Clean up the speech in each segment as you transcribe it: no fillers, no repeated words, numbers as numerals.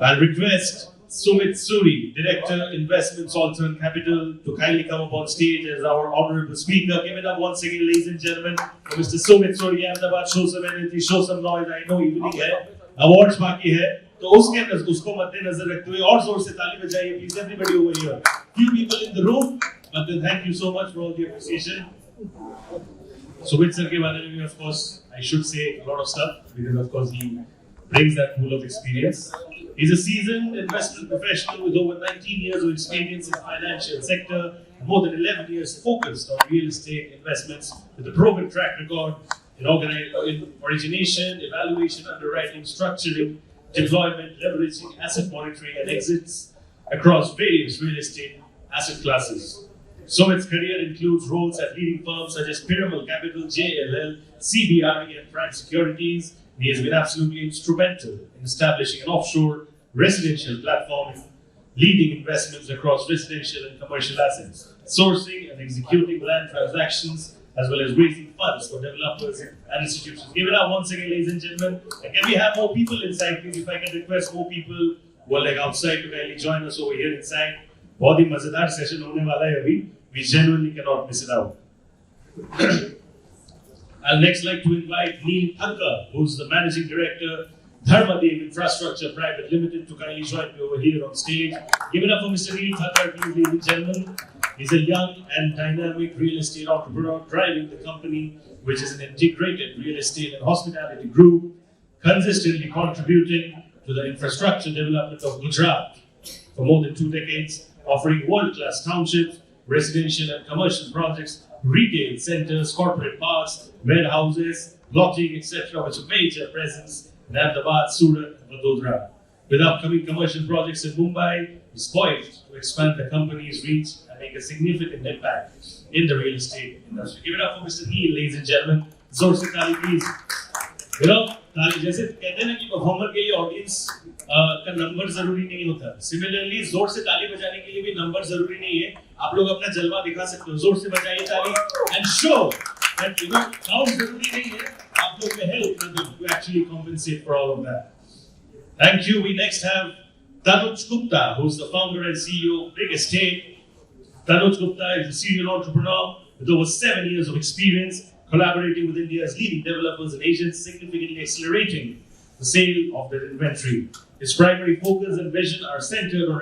I'll request Sumit Suri, Director, Investments, Altern Capital, to kindly come up on stage as our honorable speaker. Give it up once again, ladies and gentlemen, for Mr. Sumit Suri. Ahmedabad, show some energy, show some noise. I know evening hai, awards बाकी है, तो उसको मद्देनजर रखते हुए और जोर से ताली बजाइए, please everybody over here. Few people in the room, but then thank you so much for all the appreciation. Sumit sir के बारे में, of course, I should say a lot of stuff because of course he brings that pool of experience. He's a seasoned investment professional with over 19 years of experience in the financial sector, and more than 11 years focused on real estate investments with a proven track record in origination, evaluation, underwriting, structuring, deployment, leveraging, asset monitoring, and exits across various real estate asset classes. Sumit's career includes roles at leading firms such as Pyramid Capital, JLL, CBRE, and Prime Securities. He has been absolutely instrumental in establishing an offshore residential platform, leading investments across residential and commercial assets, sourcing and executing land transactions, as well as raising funds for developers and institutions. Give it up once again, ladies and gentlemen. And can we have more people inside, please? If I can request more people who are outside to kindly join us over here inside. बहुत ही मजेदार session होने वाला है अभी. We genuinely cannot miss it out. I'd next like to invite Neel, who's the Managing Director, Dharmadev Infrastructure Private Limited, to kindly join me over here on stage. Give it up for Mr. Neel, please, ladies and gentlemen. He's a young and dynamic real estate entrepreneur driving the company, which is an integrated real estate and hospitality group, consistently contributing to the infrastructure development of Gujarat for more than 2 decades, offering world-class townships, residential and commercial projects, retail centers, corporate parks, warehouses, lodging, etc., with a major presence in Ahmedabad, Surat, and Vadodara. With upcoming commercial projects in Mumbai, is poised to expand the company's reach and make a significant impact in the real estate industry. Give it up for Mr. Neel, ladies and gentlemen. Zor se taali, please. You know, जैसे कहते हैं ना कि performer के लिए audience का number जरूरी नहीं होता. सिमिलरली जोर से ताली बजाने के लिए भी नंबर जरूरी नहीं है. आप लोग अपना जलवा दिखा सकते हो. जोर से बजाइए ताली and show that you know sound जरूरी नहीं है. आप लोग में help to actually compensate for all of that. Thank you. We next have Tanuj Gupta, who's the founder and CEO of Bigestate. Tanuj Gupta is a serial entrepreneur with over 7 years of experience collaborating with India's leading developers and agents, significantly accelerating the sale of their inventory. His primary focus and vision are centered on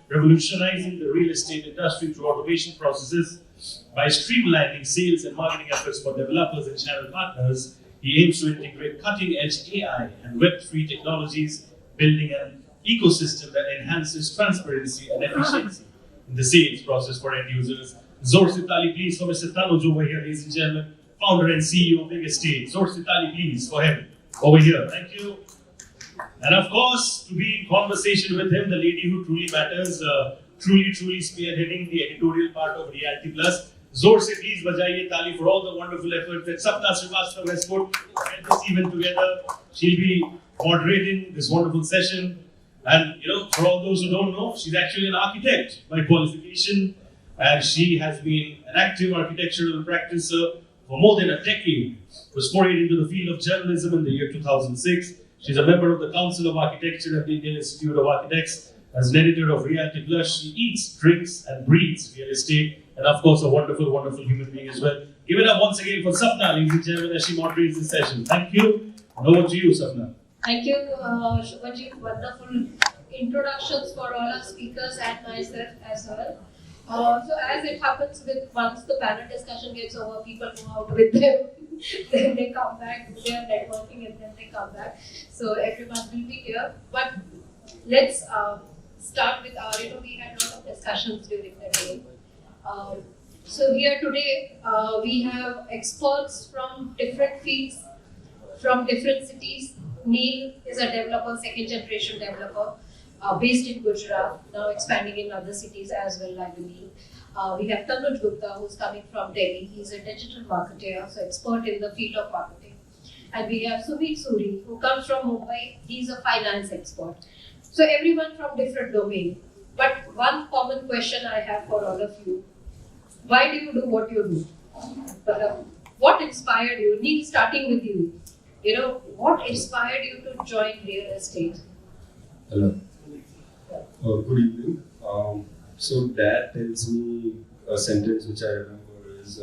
revolutionizing the real estate industry through automation processes. By streamlining sales and marketing efforts for developers and channel partners, he aims to integrate cutting-edge AI and Web3 technologies, building an ecosystem that enhances transparency and efficiency in the sales process for end users. Zor se taali, please, for Mr. Tanuj over here, ladies and gentlemen, founder and CEO of Bigestate. Zor se taali, please, for him over here. Thank you. And of course, to be in conversation with him, the lady who truly matters, truly spearheading the editorial part of Reality Plus. Zor se please bajaiye taali for all the wonderful effort that Sapna Srivastava has put to get this event together. She'll be moderating this wonderful session. And you know, for all those who don't know, she's actually an architect by qualification. And she has been an active architectural practitioner for more than a decade. Was forayed into the field of journalism in the year 2006. She's a member of the Council of Architecture at the Indian Institute of Architects. As an editor of Reality Plus, she eats, drinks, and breathes real estate. And of course, a wonderful human being as well. Give it up once again for Sapna, ladies and gentlemen, as she moderates this session. Thank you. And over to you, Sapna. Thank you, Shubhaji. Wonderful introductions for all our speakers and myself as well. So as it happens with once the panel discussion gets over, people go out with them, then they come back, do their networking and then they come back. So everyone will be here. But let's start with our, we had a lot of discussions during the day. So here today, we have experts from different fields, from different cities. Neel is a developer, second generation developer. Based in Gujarat, now expanding in other cities as well, I believe. We have Tanuj Gupta, who's coming from Delhi. He's a digital marketer, so expert in the field of marketing. And we have Sumit Suri, who comes from Mumbai. He's a finance expert. So everyone from different domain. But one common question I have for all of you: why do you do what you do? What inspired you? Neel, starting with you. What inspired you to join real estate? Hello. Good evening. So dad tells me a sentence which I remember is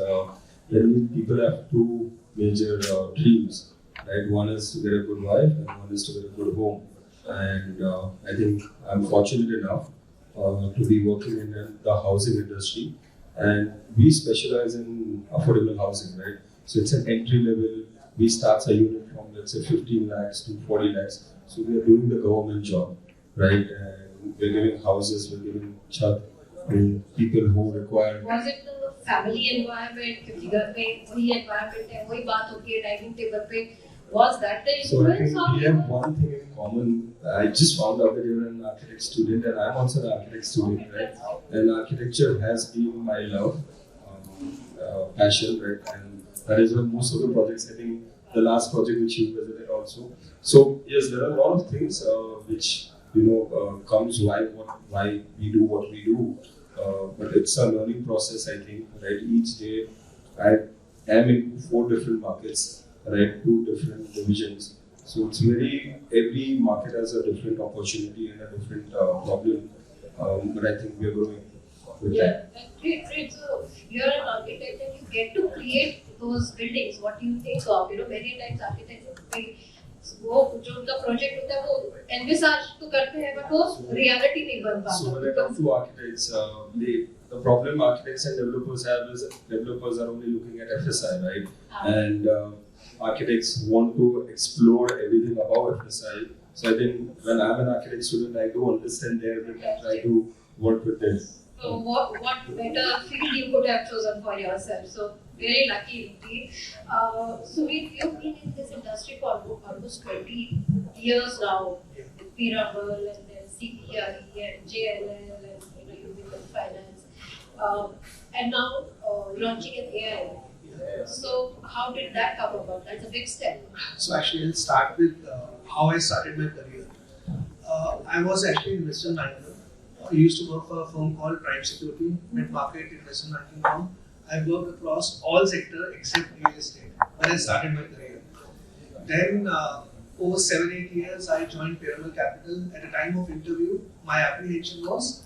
when people have two major dreams, right? One is to get a good wife and one is to get a good home. And I think I'm fortunate enough to be working in the housing industry, and we specialize in affordable housing, right? So it's an entry level. We start a unit from let's say 15 lakhs to 40 lakhs. So we are doing the government job, right? And we're giving houses, we're giving chat to people who require. Was it the family environment? क्योंकि घर में वही environment है, वही बात होती है dining table पे. Was that the So I influence? think we have one thing in common. I just found out that you're an architect student, and I'm also an architect student, right? And architecture has been my love, passion, right? And that is why most of the projects, I think the last project which you visited also. So yes, there are a lot of things which comes why we do what we do, but it's a learning process. I think, right? Each day I am in 4 different markets, right? 2 different divisions. So it's every market has a different opportunity and a different problem. But I think we are growing with that. Great. So you're an architect and you get to create those buildings. What do you think of? Many times architects वो जो उनका project होता है वो envisaged तो करते हैं but वो रियलिटी नहीं बन पाता. So when it comes to architects, the problem architects and developers have is developers are only looking at FSI, right? And architects want to explore everything about FSI. So I think when I'm an architect student, I do understand their bit and try to work with them. So what better field you could have chosen for yourself? So very lucky indeed. Sumit, you've been in this industry for almost 20 years now. With Pyramid and then CBRE and JLL and you've been in finance. And now launching an AI. So how did that come about? That's a big step. So actually I'll start with how I started my career. I was actually an investment banker. I used to work for a firm called Prime Security, mid-market investment banking firm. I worked across all sectors except real estate when I started my career. Then, over 7-8 years, I joined Pyramid Capital. At the time of interview, my apprehension was,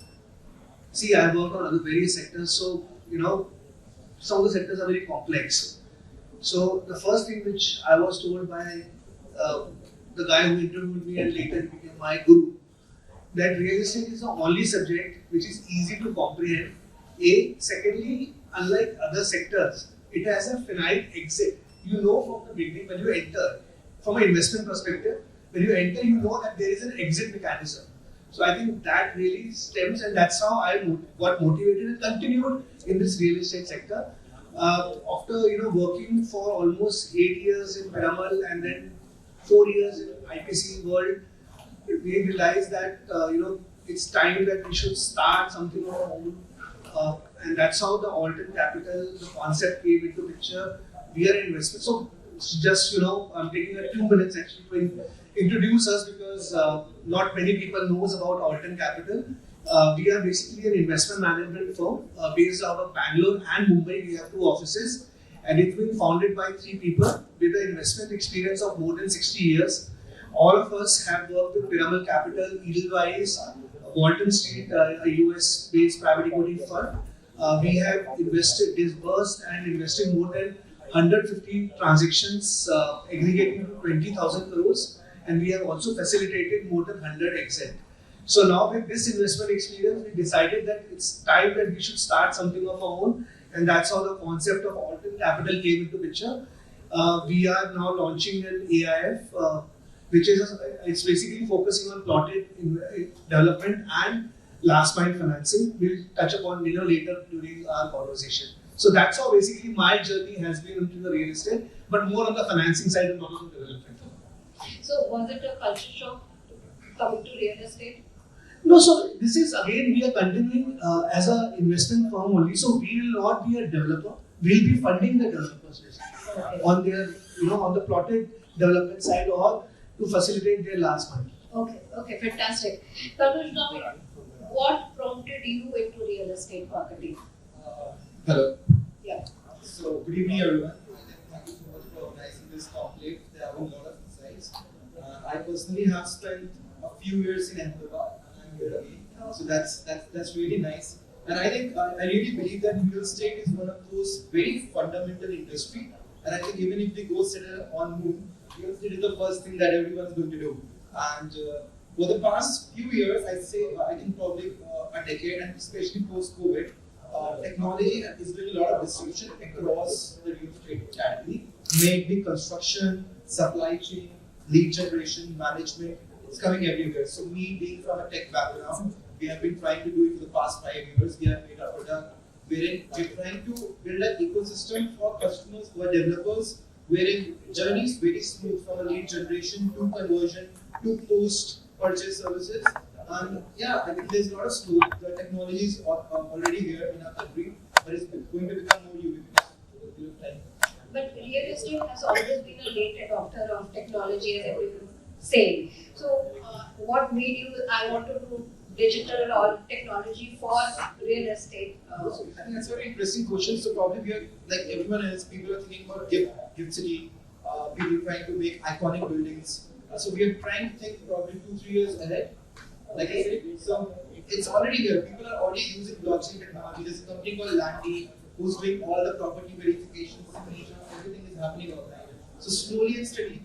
see, I work on other various sectors, so, some of the sectors are very complex. So, the first thing which I was told by the guy who interviewed me and later became my guru, that real estate is the only subject which is easy to comprehend. Secondly, unlike other sectors, it has a finite exit. You know from the beginning when you enter, from an investment perspective, when you enter, you know that there is an exit mechanism. So I think that really stems, and that's how I got motivated and continued in this real estate sector. After working for almost 8 years in Pyramid and then 4 years in IPC world, we realized that it's time that we should start something of our own, and that's how the Altern Capital, the concept came into picture. We are an investment. So just I'm taking a 2 minutes actually to introduce us because not many people knows about Altern Capital. We are basically an investment management firm based out of Bangalore and Mumbai. We have 2 offices, and it's been founded by 3 people with an investment experience of more than 60 years. All of us have worked with Pyramid Capital, Edelweiss, Walton Street, a US-based private equity fund. We have disbursed and invested more than 150 transactions aggregating to 20,000 crores, and we have also facilitated more than 100 exit. So now with this investment experience, we decided that it's time that we should start something of our own, and that's how the concept of Altern Capital came into picture. We are now launching an AIF, which is it's basically focusing on plotted development and last mile financing. We'll touch upon later during our conversation. So that's how basically my journey has been into the real estate, but more on the financing side and not on the development. So was it a culture shock coming to real estate? No, so this is again we are continuing as an investment firm only. So we will not be a developer. We'll be funding the developers on their on the plotted development side or to facilitate their last mile. Okay, fantastic. Tanuj, now what prompted you into real estate marketing? Hello. Yeah. So, good evening, everyone. Thank you so much for organizing this conclave. They have a lot of insights. I personally have spent a few years in Ahmedabad, and I'm here again. So that's really nice. And I think I really believe that real estate is one of those very fundamental industry. And I think even if we go settle on moon, real estate is the first thing that everyone's going to do. And for the past few years, I'd say I think probably a decade, and especially post-COVID, technology is doing a lot of disruption across the real estate category. May it be construction, supply chain, lead generation, management. It's coming everywhere. So me being from a tech background, we have been trying to do it for the past 5 years. We have made a product wherein we're trying to build an ecosystem for customers who are developers, wherein journey is very smooth from a lead generation to conversion to post-purchase services. And yeah, I think there's a lot of scope. The technology is already here in our country, but it's going to become more ubiquitous with time. But real estate has always been a late adopter of technology, as everyone saying. So, what made you? I want to do digital or technology for real estate. I think that's a very interesting question. So probably we are like everyone else. People are thinking about gift city. People trying to make iconic buildings. So we are trying to think probably 2-3 years ahead. Like I said, so it's already there. People are already using blockchain technology. There's a company called Landy who's doing all the property verifications, signatures, everything is happening online. So slowly and steadily,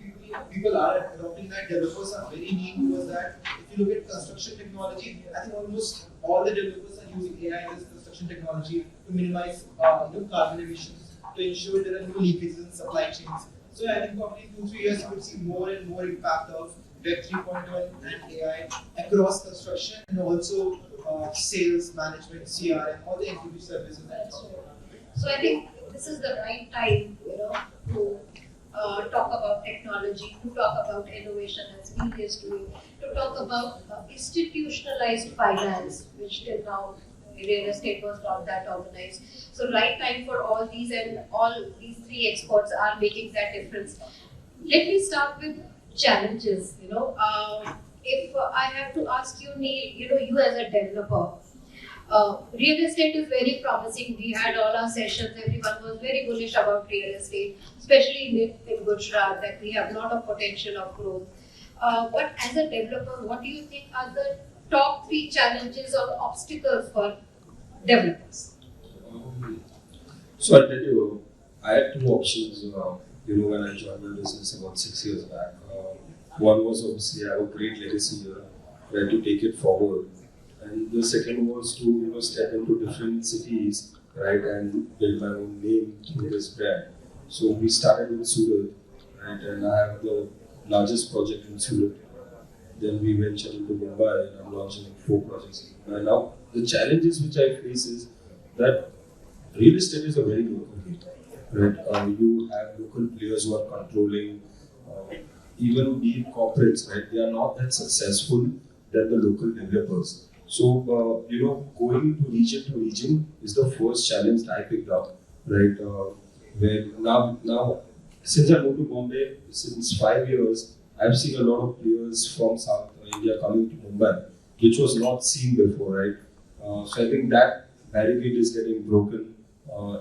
people are adopting that. Developers are very keen towards that. If you look at construction technology, I think almost all the developers are using AI as construction technology to minimize carbon emissions, to ensure there are no leakages in supply chains. So I think probably 2-3 years you will see more and more impact of Web 3.1 and AI across construction and also sales, management, CRM, all the NTB services. So I think this is the right time, to talk about technology, to talk about innovation as Neel is doing, to talk about institutionalized finance, which till now real estate was not that organized. So right time for all these, and all these three experts are making that difference. Let me start with challenges. If I have to ask you, Neel, you as a developer, real estate is very promising. We had all our sessions. Everyone was very bullish about real estate, especially in Gujarat, that we have a lot of potential of growth. But as a developer, what do you think are the top 3 challenges or obstacles for developers? So I'll tell you, I had 2 options. When I joined my business about 6 years back. One was obviously I have a great legacy here, where to take it forward. And the second was to step into different cities, right, and build my own name through this brand. So we started with Surat, right, and I have the largest project in Surat. Then we ventured into Mumbai, and I'm launching 4 projects. And now the challenges which I face is that real estate is a very local game, right? You have local players who are controlling, even big corporates, right? They are not that successful than the local developers. So, going to region is the first challenge that I picked up, right? Where now, since I moved to Bombay, since 5 years, I've seen a lot of players from South India coming to Mumbai, which was not seen before, right? So I think that barricade is getting broken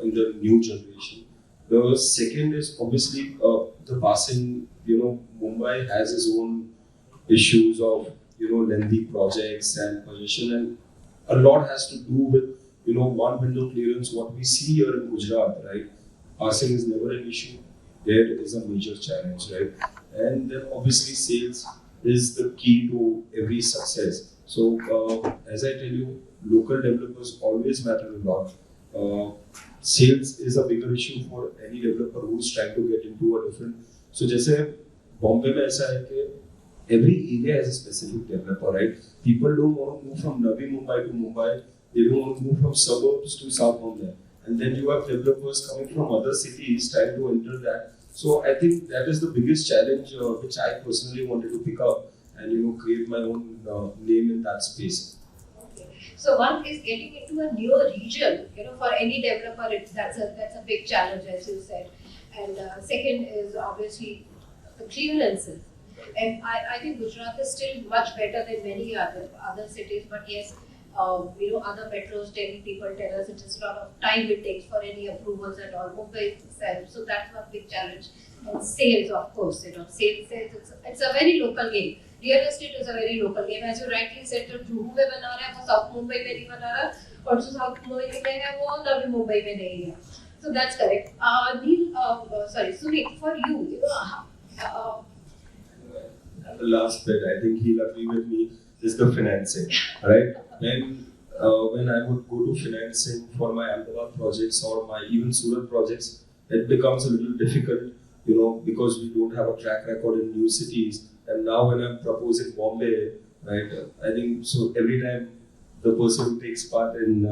in the new generation. The second is obviously the passing, Mumbai has its own issues of, lengthy projects and possession, and a lot has to do with, one window clearance. What we see here in Gujarat, right? Passing is never an issue. There is a major challenge, right? And then obviously sales is the key to every success. So as I tell you, local developers always matter a lot. Sales is a bigger issue for any developer who's trying to get into a different. So जैसे बॉम्बे में ऐसा है कि every area has a specific developer, right? People don't want to move from Navi Mumbai to Mumbai. They don't want to move from suburbs to South Mumbai. And then you have developers coming from other cities trying to enter that. So I think that is the biggest challenge which I personally wanted to pick up and create my own name in that space. So one is getting into a new region. For any developer, that's a big challenge, as you said. And second is obviously the clearances. And I think Gujarat is still much better than many other cities. But yes, other metros, Delhi people tell us it is a lot of time it takes for any approvals and all. Mumbai itself, so that's one big challenge. And sales, of course, sales. It's a very local game. real estate is a very local game. As you rightly said, जो जुहू में बना रहा है वो south Mumbai में नहीं बना रहा, और जो साउथ मुंबई में है वो नवी मुंबई में नहीं है. So that's correct. Neel, sorry, Sumit, for you, the last bit, I think he'll agree with me, is the financing, right? When I would go to financing for my Ahmedabad projects or my even Surat projects, it becomes a little difficult, because we don't have a track record in new cities. And now when I'm proposing Bombay, right, I think so every time the person who takes part in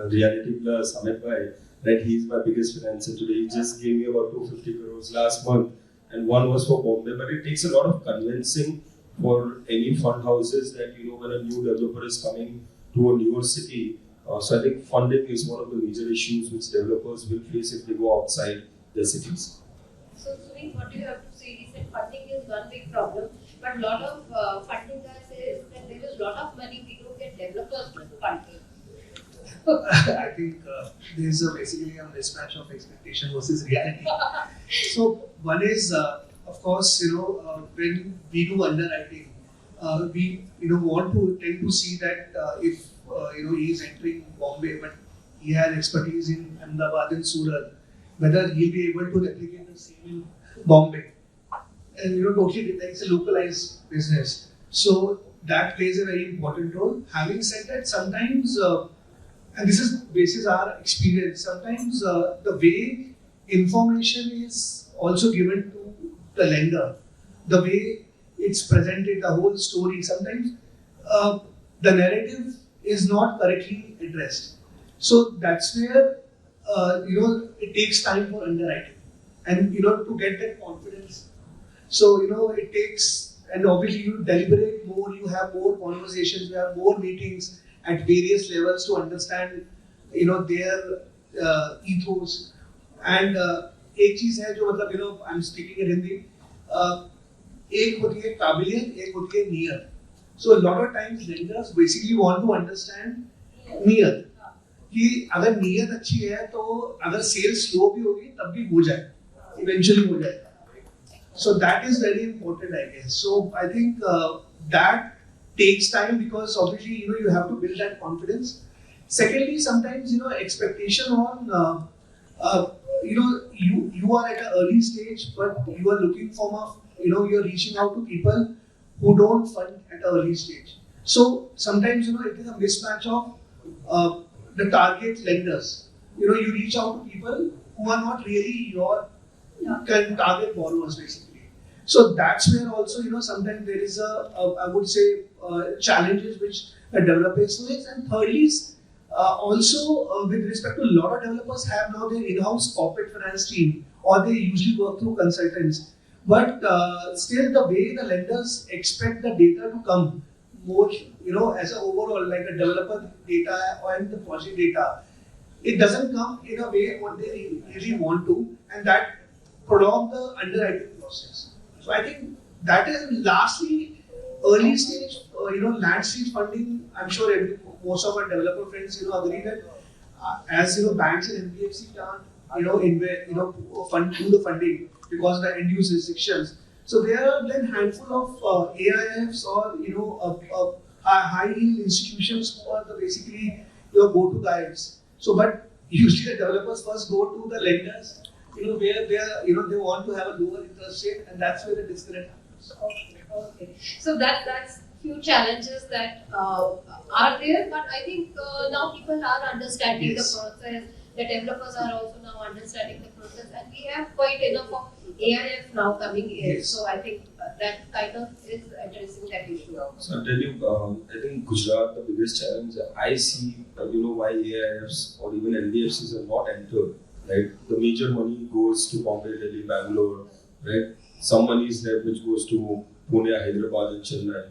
Reality Plus, Amit Bhai, right, he's my biggest financer today. He just gave me about 250 crores last month, and one was for Bombay. But it takes a lot of convincing for any fund houses that, when a new developer is coming to a newer city. So I think funding is one of the major issues which developers will face if they go outside their cities. So Suri, what do you have to say? He said funding is one big problem, but a lot of funding guys says that there is a lot of money, we don't get developers to fund it. I think there's basically a mismatch of expectation versus reality. So one is, of course, when we do underwriting, we want to tend to see that if he is entering Bombay, but he has expertise in Ahmedabad and Surat, whether he'll be able to replicate the same in Bombay. And totally it's a localized business. So that plays a very important role. Having said that, sometimes and this is basis our experience, sometimes the way information is also given to the lender, the way it's presented, the whole story, sometimes the narrative is not correctly addressed. So that's where it takes time for underwriting and to get that confidence. So it takes, and obviously you deliberate more, you have more conversations, you have more meetings at various levels to understand their ethos. And एक चीज है जो मतलब I'm speaking in Hindi, एक होती है काबिलियत, एक होती है नियत. So a lot of times lenders basically want to understand नियत, कि अगर नियत अच्छी है तो अगर सेल्स स्लो भी होगी तब भी हो जाए, eventually हो जाए. So that is very important, I guess. So I think that takes time because obviously you have to build that confidence. Secondly, sometimes expectation on you are at an early stage, but you are looking for you're reaching out to people who don't fund at an early stage. So sometimes it is a mismatch of the target lenders. You reach out to people who are not really your target borrowers basically. So that's where also sometimes there is I would say challenges which a developer face. And thirdly, also with respect to a lot of developers have now their in-house corporate finance team, or they usually work through consultants. But still the way the lenders expect the data to come more, as an overall like a developer data and the project data, it doesn't come in a way what they really want to, and that prolong the underwriting process. So I think that is lastly early stage, land stage funding. I'm sure most of our developer friends, agree that as banks and NBFC can't, fund do the funding because of the end use restrictions. So there are then handful of AIFs or high yield institutions who are basically your go-to guides. So, but usually the developers first go to the lenders, where they want to have a lower interest rate, and that's where the disconnect happens. Okay. So that's few challenges that are there, but I think now people are understanding the process. The developers are also now understanding the process, and we have quite enough of AIF now coming in. So I think that kind of is addressing that issue. So I'll tell you, I think Gujarat, the biggest challenge I see, why AIFs or even NBFCs are not entered. Right, the major money goes to Bombay, Delhi, Bangalore. Right, some money is there which goes to Pune, Hyderabad, and Chennai.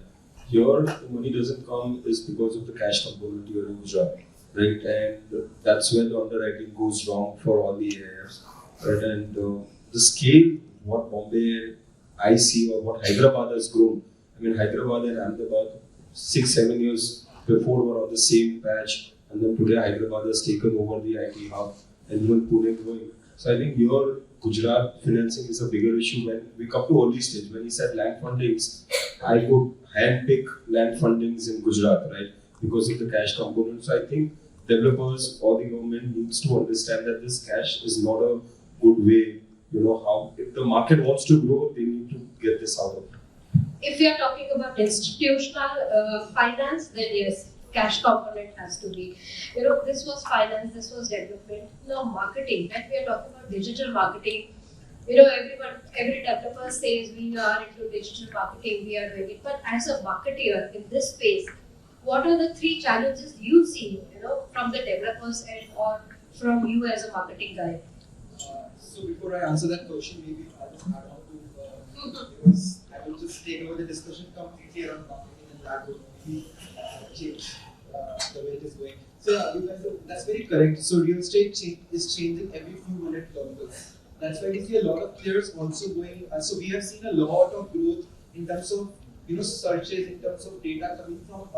Here, the money doesn't come is because of the cash component here in Gujarat. Right, and that's where the underwriting goes wrong for all the AIFs. Right, and the scale what Bombay I see or what Hyderabad has grown. I mean, Hyderabad and Ahmedabad 6-7 years before were on the same patch, and then today Hyderabad has taken over the IT hub. And even Pune growing. So I think your Gujarat financing is a bigger issue when we come to early stage. When he said land fundings, I could handpick land fundings in Gujarat, right? Because of the cash component. So I think developers or the government needs to understand that this cash is not a good way. How if the market wants to grow, they need to get this out of it. If we are talking about institutional finance, then yes, cash component has to be. This was finance, this was development. Now marketing, when we are talking about digital marketing, every developer says we are into digital marketing, we are doing it. But as a marketeer in this space, what are the 3 challenges you see, from the developers end or from you as a marketing guy? So before I answer that question, maybe I'll just add on to because I will just take over the discussion completely around marketing and that would be change the way it is going. So yeah, you guys that's very correct. So real estate is changing every few minute kilometers. That's why we see a lot of players also going. So we have seen a lot of growth in terms of searches, in terms of data coming from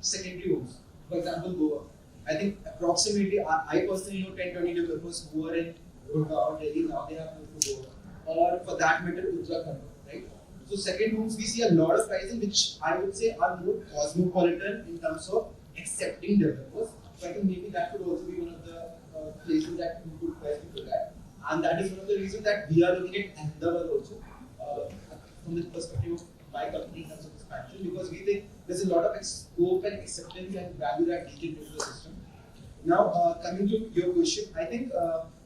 secondary homes. For example, Goa. I think approximately I personally know 10-20 developers who are in Gurgaon, Delhi, now they have moved to Goa. Or for that matter, Uttarakhand, right? So second homes, we see a lot of pricing which I would say are more cosmopolitan in terms of accepting developers. So I think maybe that could also be one of the places that we could try to look at. And that is one of the reasons that we are looking at Ahmedabad also from the perspective of my company in terms of expansion, because we think there's a lot of scope and acceptance and value that we can bring to the system. Now, coming to your question, I think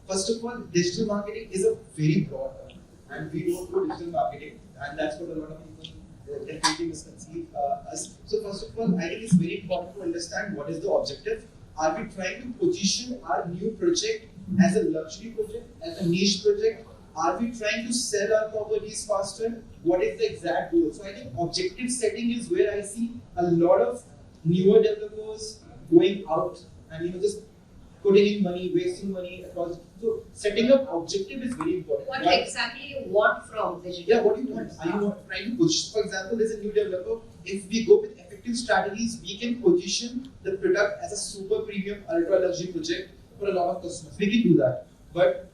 first of all, digital marketing is a very broad term, and we don't do digital marketing, and that's what a lot of people definitely misconceive us. So first of all, I think it's very important to understand what is the objective. Are we trying to position our new project as a luxury project, as a niche project? Are we trying to sell our properties faster? What is the exact goal? So I think objective setting is where I see a lot of newer developers going out and just putting in money, wasting money across. So setting up objective is very important. What exactly you want from digital? Yeah, what do you want? Are you trying to push? For example, there's a new developer. If we go with effective strategies, we can position the product as a super premium, ultra luxury project for a lot of customers. We can do that, but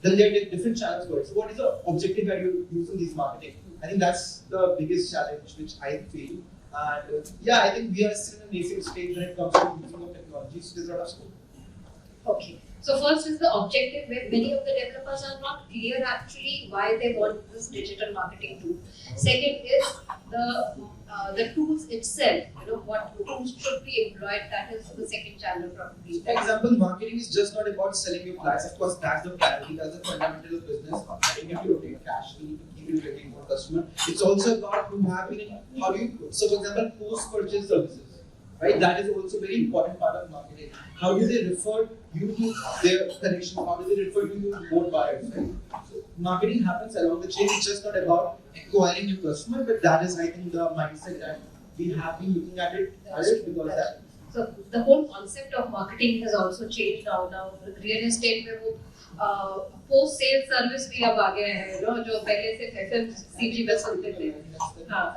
then there are different channels for it. So what is the objective that you use in this marketing? I think that's the biggest challenge which I feel. And I think we are still in a nascent stage when it comes to using of technology. So there's a lot of scope. Okay. So first is the objective, where many of the developers are not clear actually why they want this digital marketing tool. Second is the tools itself. What tools should be employed. That is the second channel probably. For example, marketing is just not about selling your flats. Of course, that's the priority. That's the fundamental of business. We need to rotate cash. We need to keep it getting more customer. It's also about how do you. So, for example, post-purchase services. Right, that is also a very important part of marketing. How do they refer you to their connection? How do they refer you to more buyers? Right? So marketing happens along the chain. It's just not about acquiring new customers, but that is, I think, the mindset that we have been looking at it because that. So the whole concept of marketing has also changed now. Now real estate में वो post sales service भी अब आ गया है, जो पहले से FMCG में सुनते थे.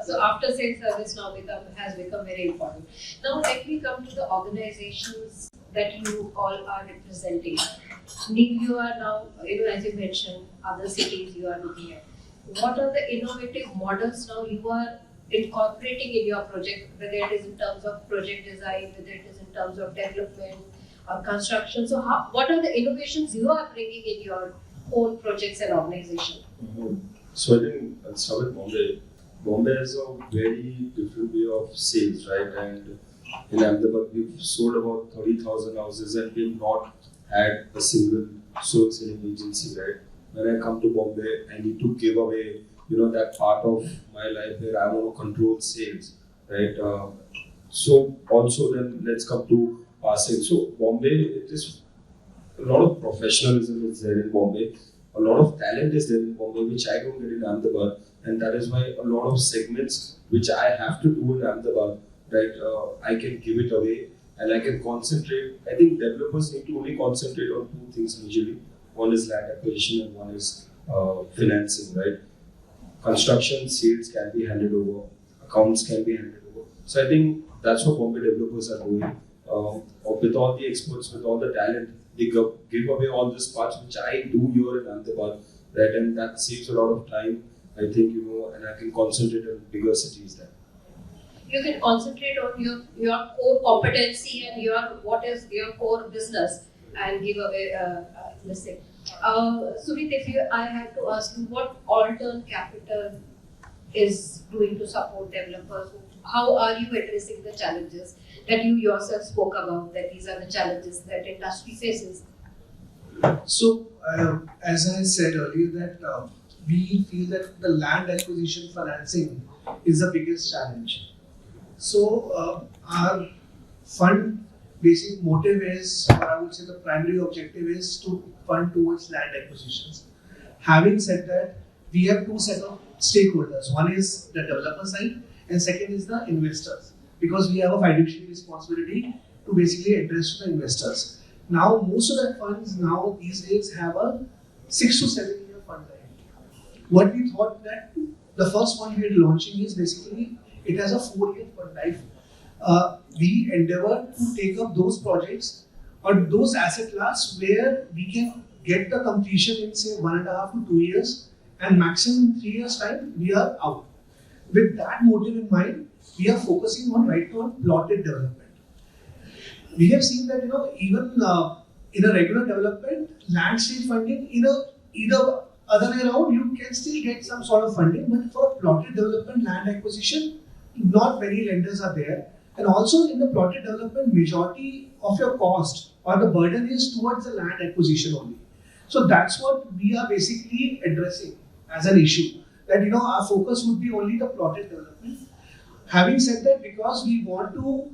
So after sales service now has become very important. Now let me come to the organizations that you all are representing. Neel, you are now, as you mentioned, other cities you are looking at. What are the innovative models now you are incorporating in your project, whether it is in terms of project design, whether it is in terms of development or construction? So what are the innovations you are bringing in your own projects and organization? So I think I'll start with Bombay. Bombay has a very different way of sales, right? And in Ahmedabad, we've sold about 30,000 houses and we've not had a single sole selling agency, right? When I come to Bombay, I need to give away, that part of my life where I want to control sales, right? So also then let's come to passing. So Bombay, it is a lot of professionalism is there in Bombay. A lot of talent is there in Bombay, which I don't get in Ahmedabad. And that is why a lot of segments which I have to do in Ahmedabad, right, I can give it away and I can concentrate. I think developers need to only concentrate on two things usually. One is land acquisition and one is financing, right? Construction, sales can be handed over, accounts can be handed over. So I think that's what Bombay developers are doing. With all the experts, with all the talent, they give away all the spots which I do here in Ahmedabad, right? And that saves a lot of time, I think, and I can concentrate on bigger cities then. You can concentrate on your core competency and what is your core business and give away this thing. Sumit, I had to ask you what Altern Capital is doing to support developers. How are you addressing the challenges that you yourself spoke about, that these are the challenges that industry faces? So, as I said earlier, that we feel that the land acquisition financing is the biggest challenge. So, our fund basic motive is, or I would say the primary objective is to fund towards land acquisitions. Having said that, we have two set of stakeholders. One is the developer side, and second is the investors. Because we have a fiduciary responsibility to basically address the investors. Now, most of the funds now these days have a 6 to 7 year fund life. What we thought that the first one we are launching is basically it has a 4-year fund life. We endeavor to take up those projects or those asset class where we can get the completion in say 1.5 to 2 years, and maximum 3 years time we are out. With that motive in mind, we are focusing on right now on plotted development. We have seen that even in a regular development, land stage funding either other way around you can still get some sort of funding, but for a plotted development land acquisition, not many lenders are there. And also in the plotted development, majority of your cost or the burden is towards the land acquisition only. So that's what we are basically addressing as an issue. That our focus would be only the plotted development. Having said that, because we want to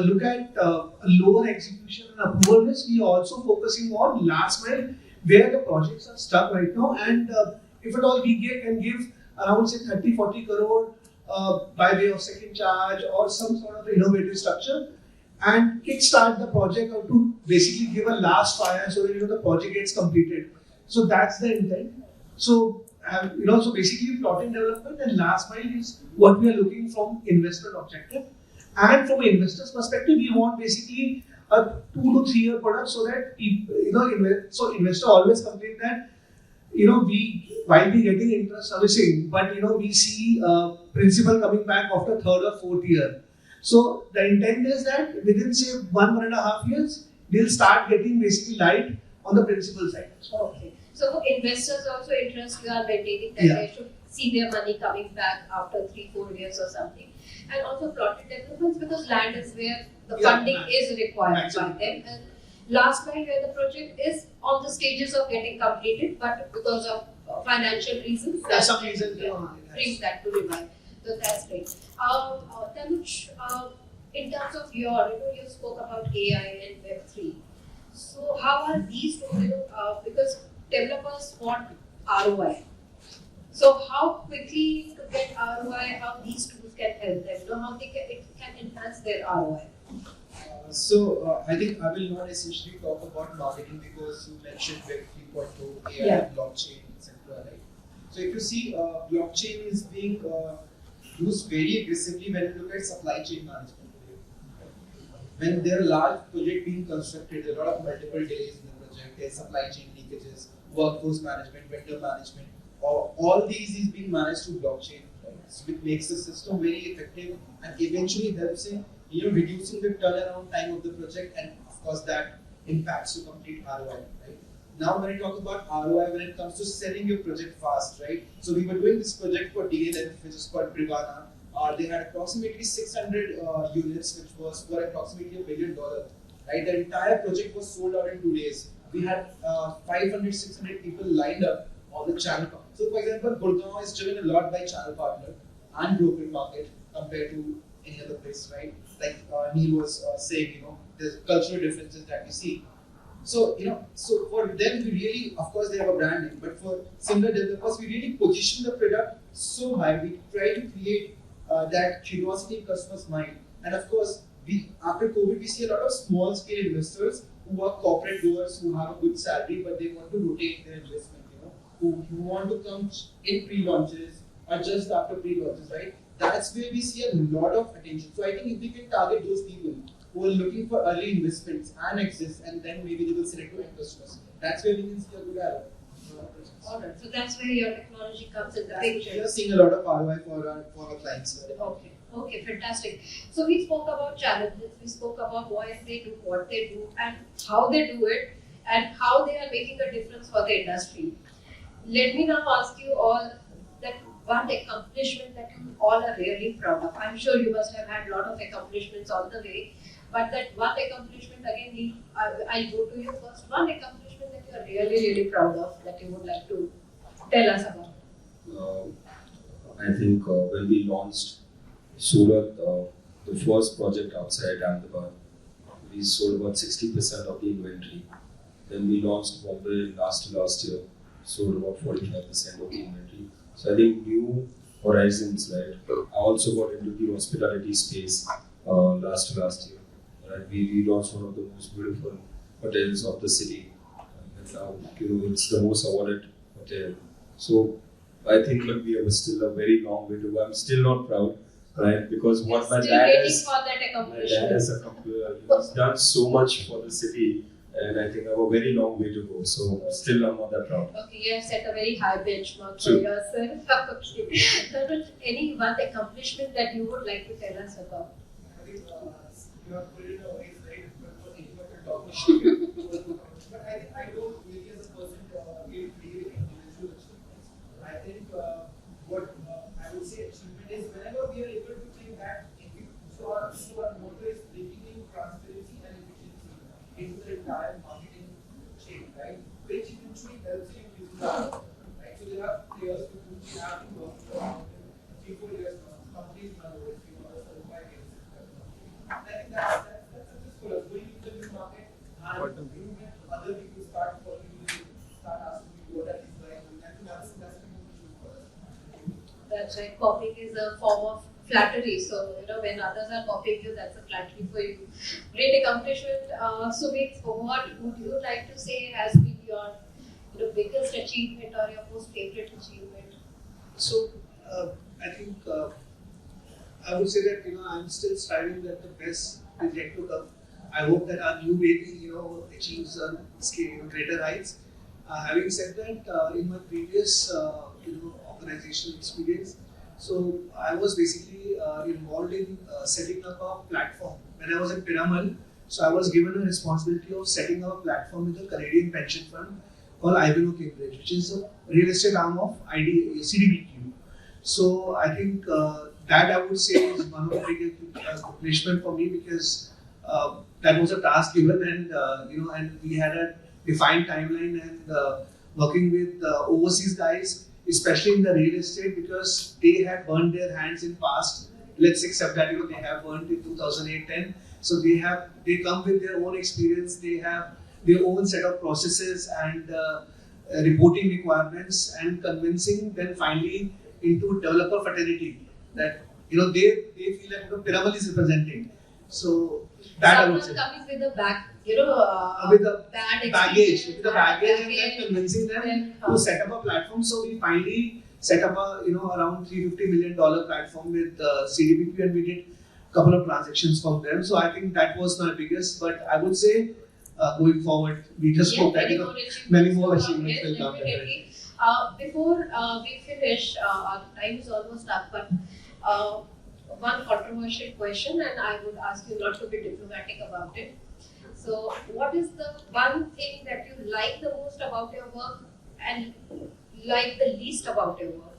look at a lower execution and approval risk, we are also focusing on last mile where the projects are stuck right now. And if at all we can give around say 30-40 crore by way of second charge or some sort of innovative structure and kickstart the project or to basically give a last fire so that the project gets completed. So that's the intent. So so basically plotting development and last mile is what we are looking from investment objective. And from an investor's perspective, we want basically a 2 to 3 year product so that so investor always complain that we while we getting interest servicing, but we see principal coming back after 3rd or 4th year. So the intent is that within say 1.5 years, they'll start getting basically light on the principal side. Okay. So for investors also interest, you are maintaining that they should see their money coming back after 3-4 years or something. And also plotted developments because land is where the funding is required by them. And last mile where the project is on the stages of getting completed, but because of financial reasons, brings that to revive. So that's great. Tanuj, in terms of you spoke about AI and Web3. So how are these two, because developers want ROI. So how quickly to get ROI, how these tools can help them, how it can enhance their ROI? I think I will not essentially talk about marketing because you mentioned Web 3.0, AI, blockchain, etc. Right? So if you see, blockchain is being used very aggressively when you look at supply chain management. When there are large projects being constructed, there are a lot of multiple delays in the project, there's supply chain leakages, workforce management, vendor management, all these is being managed through blockchain, right? So it makes the system very effective and eventually helps in reducing the turnaround time of the project, and of course that impacts to complete ROI, right? Now when I talk about ROI, when it comes to selling your project fast, right? So we were doing this project for DLF, which is called Privana. They had approximately 600 units, which was for approximately $1 billion, right? The entire project was sold out in 2 days. We had 500, 600 people lined up on the channel. So for example, Gurgaon is driven a lot by channel partner and broker market compared to any other place, right? Like Neel was saying, there's cultural differences that we see. So, so for them, we really, of course, they have a branding, but for similar developers, we really position the product so high. We try to create that curiosity in customers' mind. And of course, after COVID, we see a lot of small scale investors who are corporate doers who have a good salary, but they want to rotate their investment, who want to come in pre-launches or just after pre-launches, right? That's where we see a lot of attention. So I think if we can target those people who are looking for early investments and exits, and then maybe they will select to end customers. That's where we can see a good arrow. Alright, so that's where your technology comes in the picture. We are seeing a lot of ROI for our clients. Okay. Okay, fantastic. So we spoke about challenges, we spoke about why they do what they do and how they do it and how they are making a difference for the industry. Let me now ask you all that one accomplishment that you all are really proud of. I'm sure you must have had a lot of accomplishments on the way, but that one accomplishment again, I'll go to you first. One accomplishment that you are really, really proud of that you would like to tell us about. I think when we launched Surat, the first project outside Ahmedabad, we sold about 60% of the inventory. Then we launched Bombay last year, sold about 45% of the inventory. So I think new horizons, right? I also got into the hospitality space last year. Right? We launched one of the most beautiful hotels of the city. And now, it's the most awarded hotel. So I think we have still a very long way to go. I'm still not proud, right? Because what my dad has done so much for the city, and I think I have a very long way to go. So still I'm not that proud. Okay, you have set a very high benchmark for yourself. Okay. Tanuj, any one accomplishment that you would like to tell us about? I think you have put it away, it's very difficult for anyone to talk about. But I think I don't really as a person really believe in individual achievements. I think what I would say achievement is whenever we are able to bring that so our motto is bringing in transparency and efficiency into the entire marketing chain, right? Which eventually helps you use that, right? So there are players with whom we have to work for 3-4 years now. Companies now over 3 months or 5 years. I think that's successful. Going into the new market and you get other people start following you, start asking you what are these guys doing. I think that's the issue for us. That's right. Copying is a form of flattery. So, when others are copying you, that's a flattery for you. Great accomplishment. Sumit, what would you like to say has been your biggest achievement or your most favorite achievement? So, I think I would say that I'm still striving that the best is yet to come. I hope that our new baby achieves greater heights. Having said that, in my previous organizational experience, so I was basically involved in setting up a platform. When I was at Piramal, so I was given a responsibility of setting up a platform with a Canadian pension fund called Ivanhoe Cambridge, which is a real estate arm of CDBQ. So I think that I would say is one of the biggest accomplishment for me because that was a task given and we had a defined timeline and working with overseas guys, especially in the real estate because they had burned their hands in past. Let's accept that they have burned in 2008-10. So they come with their own experience. They have their own set of processes and reporting requirements and convincing them finally into developer fraternity that they feel like Piramal is representing. So that I would say. Coming with the back, with the bad baggage, and then convincing them to set up a platform. So we finally set up a around $350 million platform with CDBQ, and we did a couple of transactions from them. So I think that was my biggest. But I would say going forward, we just hope that many more achievements will come. Before we finish, our time is almost up, but one controversial question, and I would ask you not to be diplomatic about it. So, what is the one thing that you like the most about your work and like the least about your work?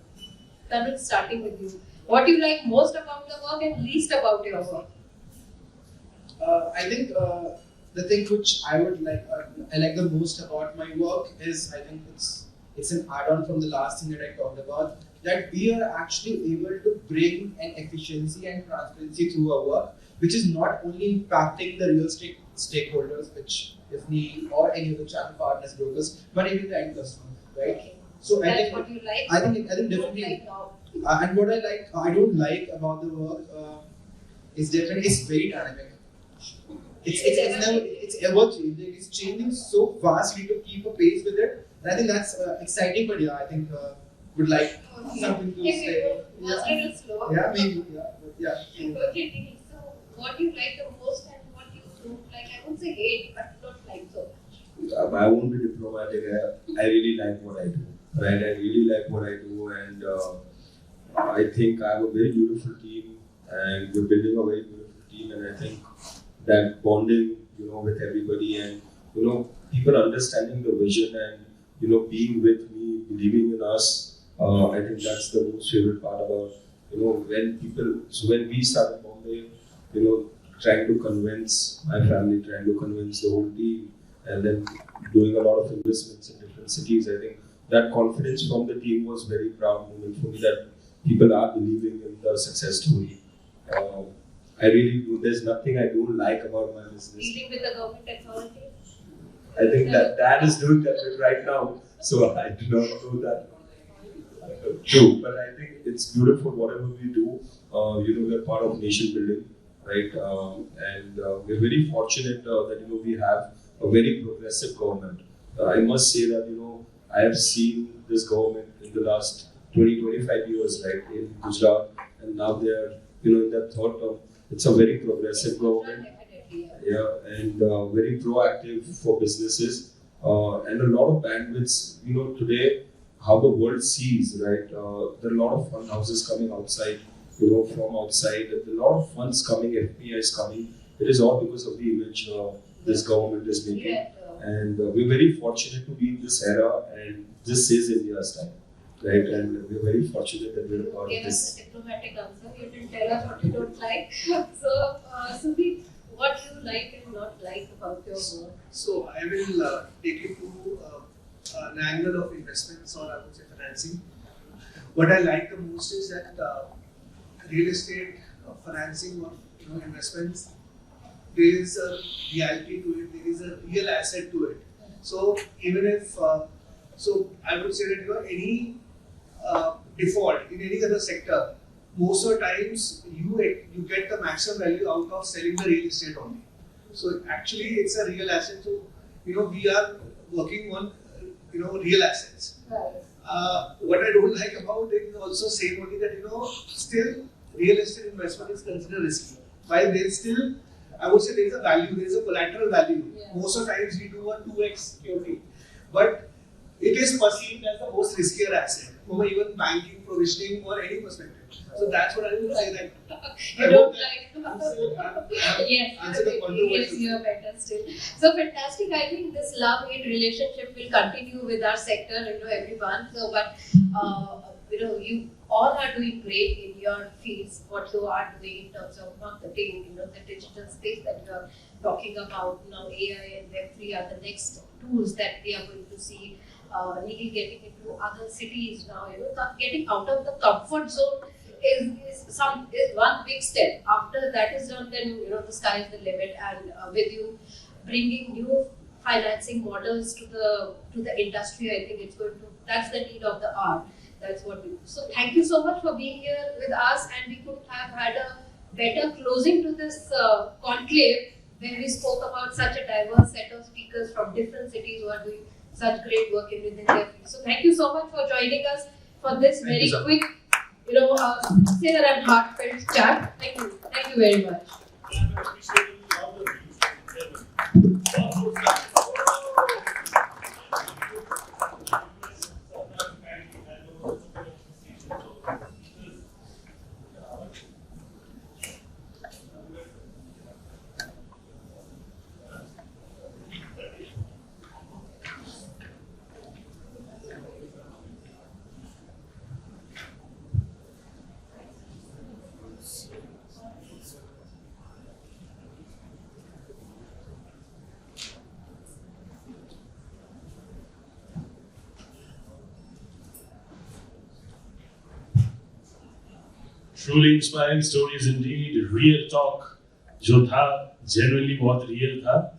Tanuj, starting with you. What do you like most about the work and least about your work? I think the thing which I like the most about my work is I think it's an add-on from the last thing that I talked about, that we are actually able to bring an efficiency and transparency through our work, which is not only impacting the real estate stakeholders, which is Neel or any of the channel partners, brokers, but even the end customer, right? Okay. So that's I think what you like. I think definitely. And what I don't like about the work is definitely it's very dynamic. It's ever changing. It's changing so fast. We need to keep a pace with it. And I think that's exciting. But yeah, I think would like something to say. Was a little slow. Yeah, maybe. Yeah. Okay, so what do you like the most and what like, I won't say hate, but not like so much? I won't be diplomatic. I really like what I do, right? I really like what I do, and I think I have a very beautiful team, and we're building a very beautiful team, and I think that bonding, with everybody, and people understanding the vision, and being with me, believing in us. I think that's the most favorite part about when we started Bombay, trying to convince my family, trying to convince the whole team, and then doing a lot of investments in different cities. I think that confidence from the team was very proud moment for me, that people are believing in the success story. I really do. There's nothing I don't like about my business. Dealing with the government technology? I think that Dad is doing that bit right now, so I do not know that. True, but I think it's beautiful whatever we do. We're part of nation building, right? And we're very fortunate that we have a very progressive government. I must say that I have seen this government in the last 20-25 years, right, in Gujarat, and now they are in their third term. It's a very progressive government, and very proactive for businesses, and a lot of bandwidths. Today, how the world sees, right? There are a lot of fund houses coming outside, from outside. There are a lot of funds coming, FPIs coming. It is all because of the image this government is making, and we're very fortunate to be in this era, and this is India's time. Right, and we're very fortunate that we're a part of this. You gave us a diplomatic answer. You didn't tell us what you don't like. So, Sumit, what you like and not like about your work? So I will take you to an angle of investments, or I would say financing. What I like the most is that real estate financing or investments, there is a reality to it. There is a real asset to it. So even if so I would say that any default in any other sector, most of the times you get the maximum value out of selling the real estate only. So actually it's a real asset. So we are working on real assets. Right. What I don't like about it is also saying only that still real estate investment is considered risky. While there's still, I would say there's a value, there's a collateral value. Yeah. Most of the times we do a 2x security, but it is perceived as the most riskier asset from even banking, provisioning, or any perspective. So that's what I would say. That You don't like. Yes, Yes, you are better still. So fantastic. I think this love-hate relationship will continue with our sector, everyone. So, but you all are doing great in your fields. What you are doing in terms of marketing, the digital space that you are talking about now, AI and Web3 are the next tools that we are going to see. Neel getting into other cities now, getting out of the comfort zone is one big step. After that is done, then the sky is the limit. And with you bringing new financing models to the industry, I think that's the need of the hour. That's what we do. So thank you so much for being here with us, and we couldn't have had a better closing to this conclave where we spoke about such a diverse set of speakers from different cities who are doing such great work within their field. So thank you so much for joining us for this very quick, sincere and heartfelt chat. Thank you very much. Truly inspiring stories indeed. Real talk, जो था genuinely बहुत real था,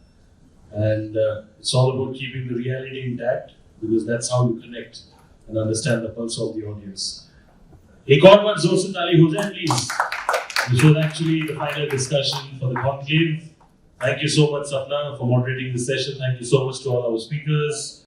and it's all about keeping the reality intact, because that's how you connect and understand the pulse of the audience. एक और बार जोर से ताली हो जाए please. This was actually the final discussion for the conclave. Thank you so much, Sapna, for moderating this session. Thank you so much to all our speakers.